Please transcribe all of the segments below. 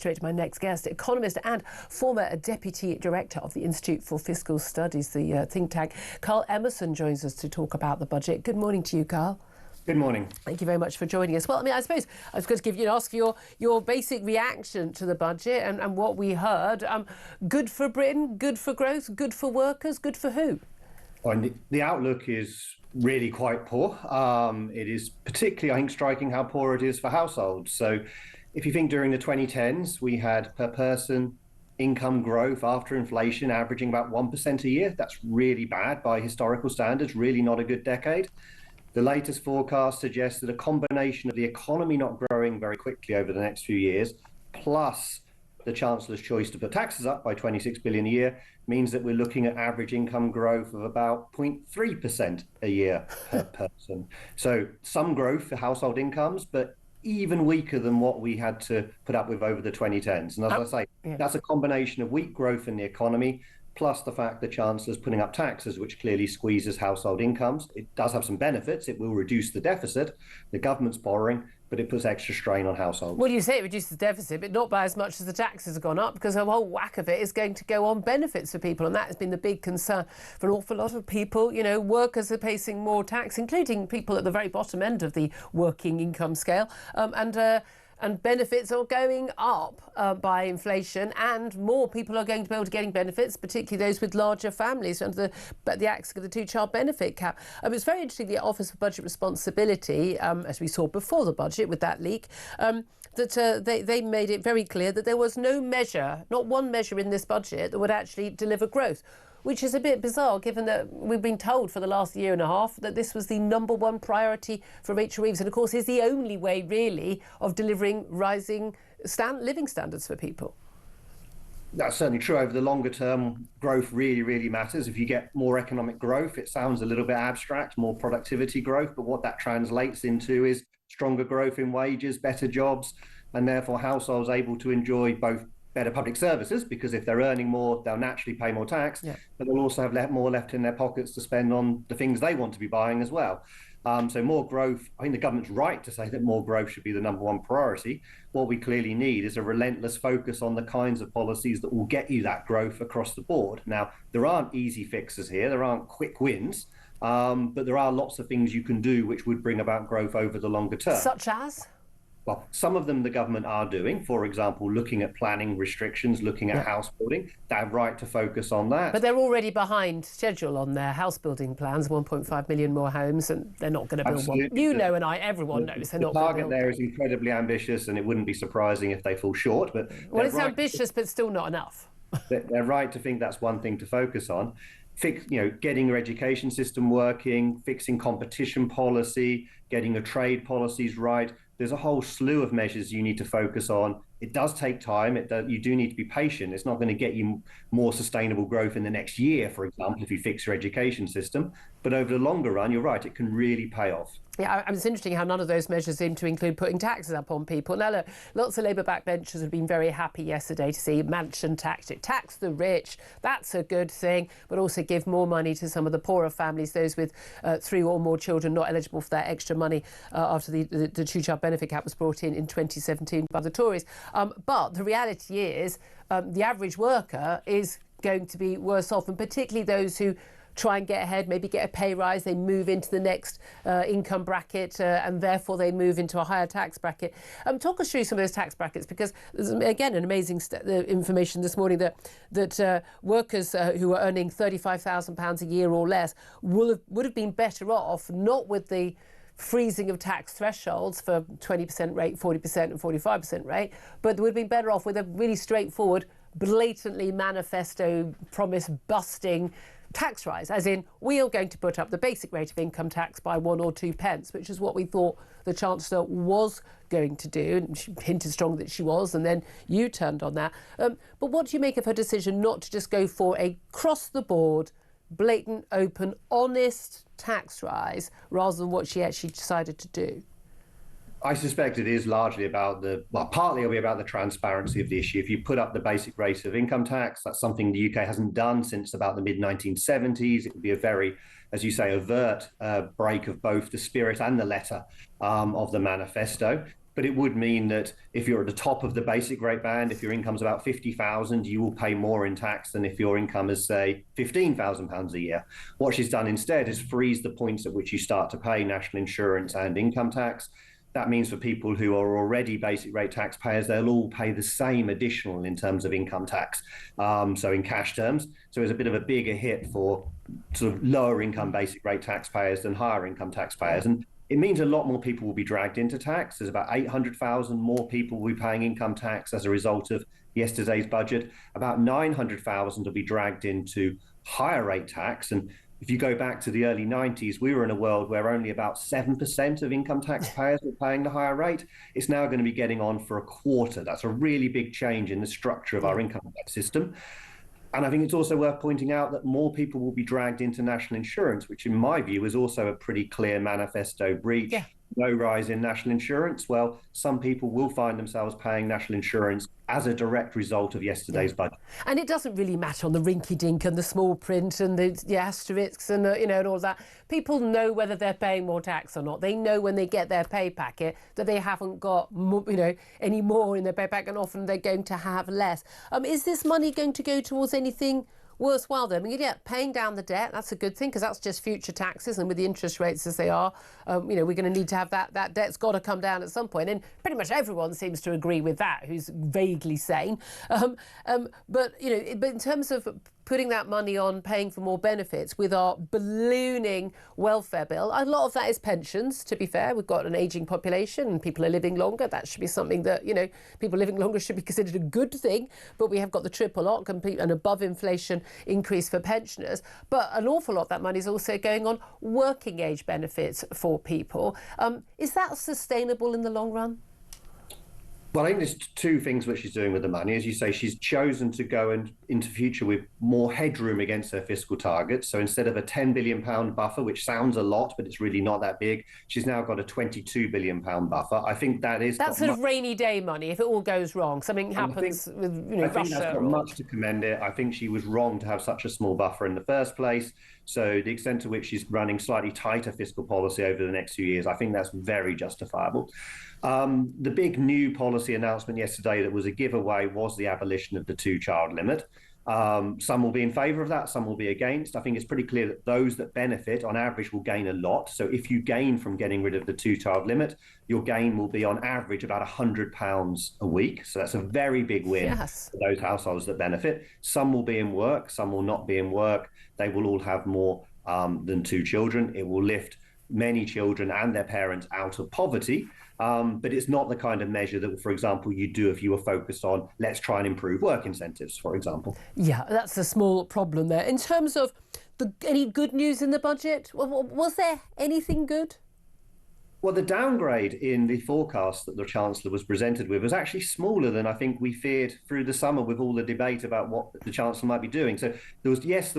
Straight to my next guest, economist and former deputy director of the Institute for Fiscal Studies, the think tank. Carl Emmerson joins us to talk about the budget. Good morning to you, Carl. Good morning. Thank you very much for joining us. Well, I mean, I suppose I was going to ask for your basic reaction to the budget and what we heard. Good for Britain, good for growth, good for workers, good for who? And the outlook is really quite poor. It is particularly, I think, striking how poor it is for households. So if you think during the 2010s, we had per person income growth after inflation averaging about 1% a year. That's really bad by historical standards, really not a good decade. The latest forecast suggests that a combination of the economy not growing very quickly over the next few years, plus the Chancellor's choice to put taxes up by 26 billion a year, means that we're looking at average income growth of about 0.3% a year per person. So some growth for household incomes, but even weaker than what we had to put up with over the 2010s. And as I say, that's a combination of weak growth in the economy, plus the fact the Chancellor's putting up taxes, which clearly squeezes household incomes. It does have some benefits. It will reduce the deficit. The government's borrowing, but it puts extra strain on households. Well, you say it reduces the deficit, but not by as much as the taxes have gone up, because a whole whack of it is going to go on benefits for people. And that has been the big concern for an awful lot of people. You know, workers are facing more tax, including people at the very bottom end of the working income scale. And benefits are going up by inflation, and more people are going to be able to getting benefits, particularly those with larger families under the axe of the two-child benefit cap. It's very interesting, the Office for Budget Responsibility, as we saw before the budget with that leak, that they made it very clear that there was no measure, not one measure in this budget that would actually deliver growth, which is a bit bizarre, given that we've been told for the last year and a half that this was the number one priority for Rachel Reeves, and of course is the only way really of delivering rising living standards for people. That's certainly true. Over the longer term, growth really, really matters. If you get more economic growth, it sounds a little bit abstract, more productivity growth, but what that translates into is stronger growth in wages, better jobs, and therefore households able to enjoy both better public services, because if they're earning more, they'll naturally pay more tax, but they'll also have more left in their pockets to spend on the things they want to be buying as well. So more growth, I think the government's right to say that more growth should be the number one priority. What we clearly need is a relentless focus on the kinds of policies that will get you that growth across the board. Now, there aren't easy fixes here, there aren't quick wins, but there are lots of things you can do which would bring about growth over the longer term. Such as? Well, some of them the government are doing, for example, looking at planning restrictions, looking at house building. They have right to focus on that. But they're already behind schedule on their house building plans, 1.5 million more homes, and they're not going to build one. You know, and everyone knows they're not going to build. The target there is incredibly ambitious, and it wouldn't be surprising if they fall short. But well, it's ambitious, but still not enough. They're right to think that's one thing to focus on. Getting your education system working, fixing competition policy, getting your trade policies right. There's a whole slew of measures you need to focus on. It does take time. You do need to be patient. It's not going to get you more sustainable growth in the next year, for example, if you fix your education system. But over the longer run, you're right, it can really pay off. Yeah, it's interesting how none of those measures seem to include putting taxes up on people. Now, look, lots of Labour backbenchers have been very happy yesterday to see mansion tax. It tax the rich. That's a good thing, but also give more money to some of the poorer families, those with 3 or more children not eligible for that extra money after the two-child benefit cap was brought in 2017 by the Tories. But the reality is the average worker is going to be worse off, and particularly those who try and get ahead, maybe get a pay rise, they move into the next income bracket, and therefore they move into a higher tax bracket. Talk us through some of those tax brackets, because there's, again, an amazing information this morning that workers who are earning £35,000 a year or less would have been better off, not with the freezing of tax thresholds for 20% rate, 40% and 45% rate, but would have been better off with a really straightforward, blatantly manifesto-promise-busting tax rise, as in, we are going to put up the basic rate of income tax by 1 or 2 pence, which is what we thought the Chancellor was going to do, and she hinted strongly that she was, and then you turned on that. But what do you make of her decision not to just go for a cross-the-board, blatant, open, honest tax rise, rather than what she actually decided to do? I suspect it is largely about partly it'll be about the transparency of the issue. If you put up the basic rate of income tax, that's something the UK hasn't done since about the mid-1970s. It would be a very, as you say, overt break of both the spirit and the letter of the manifesto. but it would mean that if you're at the top of the basic rate band, if your income's about 50,000, you will pay more in tax than if your income is, say, £15,000 a year. What she's done instead is freeze the points at which you start to pay national insurance and income tax. That means for people who are already basic rate taxpayers, they'll all pay the same additional in terms of income tax, so in cash terms. So it's a bit of a bigger hit for sort of lower income basic rate taxpayers than higher income taxpayers. And it means a lot more people will be dragged into tax. There's about 800,000 more people will be paying income tax as a result of yesterday's budget. About 900,000 will be dragged into higher rate tax. And if you go back to the early 90s, we were in a world where only about 7% of income taxpayers were paying the higher rate. It's now going to be getting on for a quarter. That's a really big change in the structure of our income tax system. And I think it's also worth pointing out that more people will be dragged into national insurance, which in my view is also a pretty clear manifesto breach. Yeah. No rise in national insurance. Well, some people will find themselves paying national insurance as a direct result of yesterday's budget. And it doesn't really matter on the rinky-dink and the small print and the asterisks and and all that. People know whether they're paying more tax or not. They know when they get their pay packet that they haven't got any more in their pay packet, and often they're going to have less. Is this money going to go towards anything worthwhile though? I mean, paying down the debt, that's a good thing, because that's just future taxes, and with the interest rates as they are, we're going to need to have that debt's got to come down at some point, and pretty much everyone seems to agree with that who's vaguely sane. But in terms of putting that money on paying for more benefits with our ballooning welfare bill, a lot of that is pensions, to be fair. We've got an ageing population and people are living longer. That should be something that, people living longer should be considered a good thing. But we have got the triple lock and above inflation increase for pensioners. But an awful lot of that money is also going on working age benefits for people. Is that sustainable in the long run? Well, I think there's two things that she's doing with the money. As you say, she's chosen to go into future with more headroom against her fiscal targets. So instead of a £10 billion buffer, which sounds a lot, but it's really not that big, she's now got a £22 billion buffer. I think that's sort of rainy day money. If it all goes wrong, something happens with Russia. I think that's got much to commend it. I think she was wrong to have such a small buffer in the first place. So the extent to which she's running slightly tighter fiscal policy over the next few years, I think that's very justifiable. The big new policy announcement yesterday that was a giveaway was the abolition of the two-child limit. Some will be in favour of that, some will be against. I think it's pretty clear that those that benefit on average will gain a lot. So if you gain from getting rid of the two-child limit, your gain will be on average about £100 a week. So that's a very big win for those households that benefit. Some will be in work, some will not be in work. They will all have more than two children. It will lift many children and their parents out of poverty. But it's not the kind of measure that, for example, you do if you were focused on let's try and improve work incentives, for example. Yeah, that's a small problem there. In terms of any good news in the budget, was there anything good? Well, the downgrade in the forecast that the Chancellor was presented with was actually smaller than I think we feared through the summer with all the debate about what the Chancellor might be doing. So there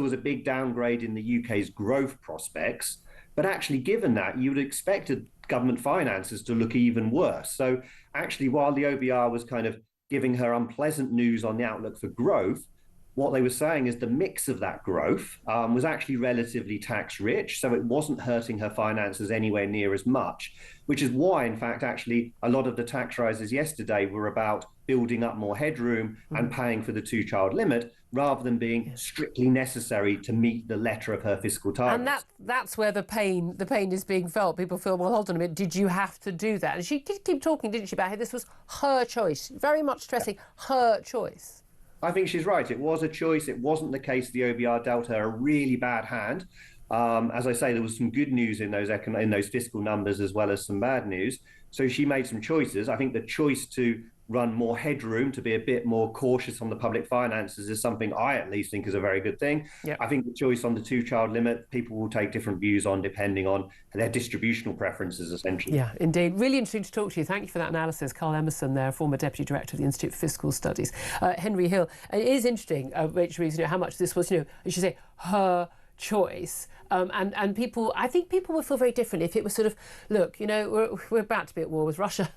was a big downgrade in the UK's growth prospects. But actually, given that, you would have expected government finances to look even worse. So actually, while the OBR was kind of giving her unpleasant news on the outlook for growth, what they were saying is the mix of that growth was actually relatively tax rich. So it wasn't hurting her finances anywhere near as much, which is why, in fact, actually, a lot of the tax rises yesterday were about building up more headroom and paying for the two-child limit, rather than being strictly necessary to meet the letter of her fiscal targets. And that's where the pain is being felt. People feel, well, hold on a minute, did you have to do that? And she did keep talking, didn't she, about how this was her choice, very much stressing her choice. I think she's right. It was a choice. It wasn't the case the OBR dealt her a really bad hand. As I say, there was some good news in those fiscal numbers as well as some bad news. So she made some choices. I think the choice to run more headroom, to be a bit more cautious on the public finances, is something I at least think is a very good thing. Yep. I think the choice on the two-child limit, people will take different views on depending on their distributional preferences, essentially. Yeah, indeed. Really interesting to talk to you. Thank you for that analysis. Carl Emmerson there, former Deputy Director of the Institute for Fiscal Studies. Henry Hill. And it is interesting, Rachel Reeves, how much this was, I should say, her choice. And people, I think people would feel very different if it was sort of, look, we're about to be at war with Russia.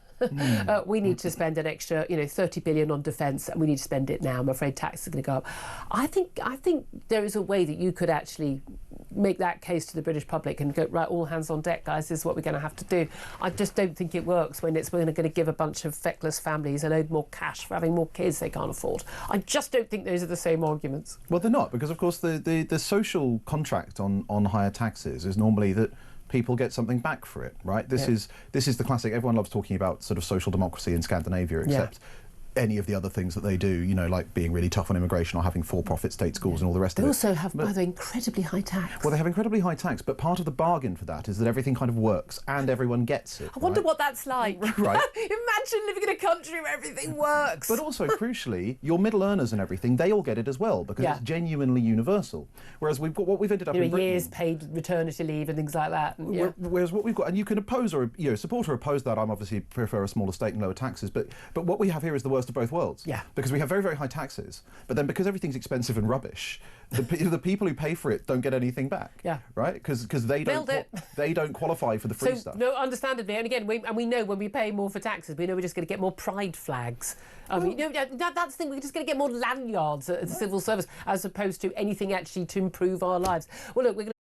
We need to spend an extra, 30 billion on defence, and we need to spend it now. I'm afraid taxes are going to go up. I think there is a way that you could actually make that case to the British public and go, right, all hands on deck, guys, this is what we're going to have to do. I just don't think it works when we're going to give a bunch of feckless families a load more cash for having more kids they can't afford. I just don't think those are the same arguments. Well, they're not, because of course the social contract on higher taxes is normally that people get something back for it, right? This is the classic. Everyone loves talking about sort of social democracy in Scandinavia, except any of the other things that they do, like being really tough on immigration or having for-profit state schools and all the rest of it. They also have, by the way, incredibly high tax. Well, they have incredibly high tax, but part of the bargain for that is that everything kind of works and everyone gets it. I wonder what that's like. Right. Imagine living in a country where everything works. But also, crucially, your middle earners and everything, they all get it as well, because it's genuinely universal. Whereas we've got what we've ended up in Britain... years paid maternity leave and things like that. And, Whereas what we've got, and you can oppose or support or oppose that. I'm obviously prefer a smaller state and lower taxes, but what we have here is the worst of both worlds. Yeah. Because we have very, very high taxes, but then because everything's expensive and rubbish, the people who pay for it don't get anything back. Yeah. Right? Because they don't qualify for the free stuff. No, understandably, and again, we know when we pay more for taxes, we know we're just going to get more pride flags. That's the thing. We're just going to get more lanyards at the civil service, as opposed to anything actually to improve our lives. Well, look, we're going to